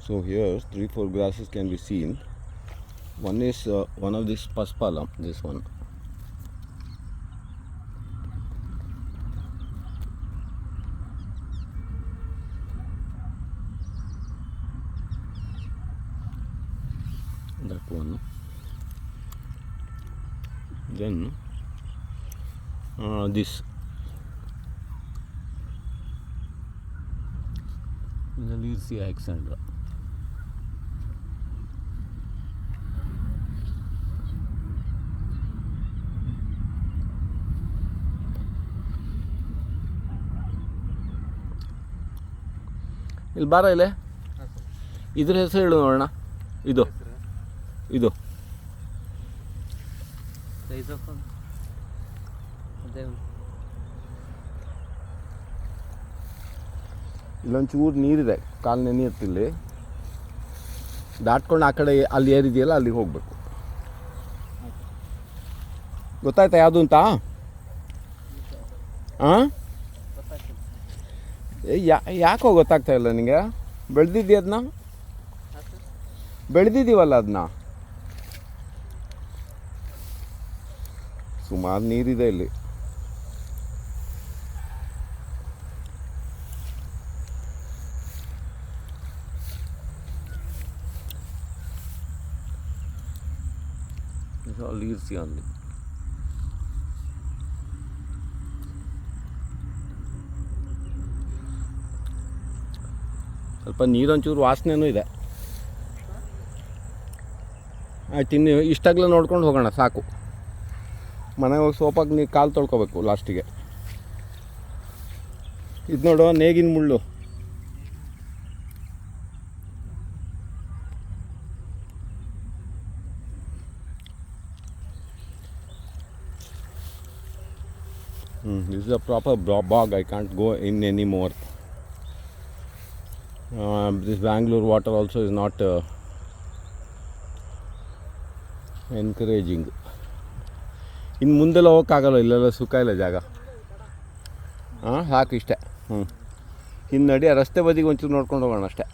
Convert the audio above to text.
So here 3-4 grasses can be seen. One is one of this paspalam, this one. That one. Then this. The Lyrsia Alexandra. ಇಲ್ಲಿ ಬಾರ ಇಲ್ಲೇ ಇದ್ರ ಹೆಸರು ಹೇಳು ನೋಡೋಣ. ಇದು ಇದು ಇಲ್ಲೊಂಚೂರು ನೀರಿದೆ, ಕಾಲು ನೆನೆಯುತ್ತಿಲ್ಲಿ ದಾಟ್ಕೊಂಡು ಆ ಕಡೆ ಅಲ್ಲಿ ಏರಿದೆಯಲ್ಲ ಅಲ್ಲಿಗೆ ಹೋಗ್ಬೇಕು. ಗೊತ್ತಾಯ್ತಾ ಯಾವುದು ಅಂತ? ಹಾಂ, ಯಾಕೋ ಗೊತ್ತಾಗ್ತಾ ಇಲ್ಲ ನಿನಗೆ? ಬೆಳೆದಿದ್ದೀಯ ಅದನ್ನ? ಬೆಳೆದಿದ್ದೀವಲ್ಲ ಅದನ್ನ. ಸುಮಾರು ನೀರಿದೆ ಇಲ್ಲಿ. Lyrsia ಅಲ್ಲಿ ಸ್ವಲ್ಪ ನೀರೊಂಚೂರು ವಾಸನೆನೂ ಇದೆ. ಆಯ್ತು, ಇನ್ನು ಇಷ್ಟಾಗಲೇ ನೋಡ್ಕೊಂಡು ಹೋಗೋಣ ಸಾಕು. ಮನೆಗೆ ಹೋಗಿ ಸೋಪಾಗಿ ನೀರು ಕಾಲು ತೊಳ್ಕೊಬೇಕು ಲಾಸ್ಟಿಗೆ. ಇದು ನೋಡು, ನೇಗಿನ ಮುಳ್ಳು. This is a proper bog. I can't go in anymore. This Bangalore water also is not encouraging. ಇನ್ನು ಮುಂದೆಲ್ಲ ಹೋಗೋಕ್ಕಾಗಲ್ಲ, ಇಲ್ಲೆಲ್ಲ ಸುಖ ಇಲ್ಲ ಜಾಗ. ಹಾಂ, ಸಾಕು ಇಷ್ಟೇ. ಇನ್ನು ನಡಿ, ರಸ್ತೆ ಬದಿಗೆ ಒಂಚೂರು ನೋಡ್ಕೊಂಡು ಹೋಗೋಣ ಅಷ್ಟೇ.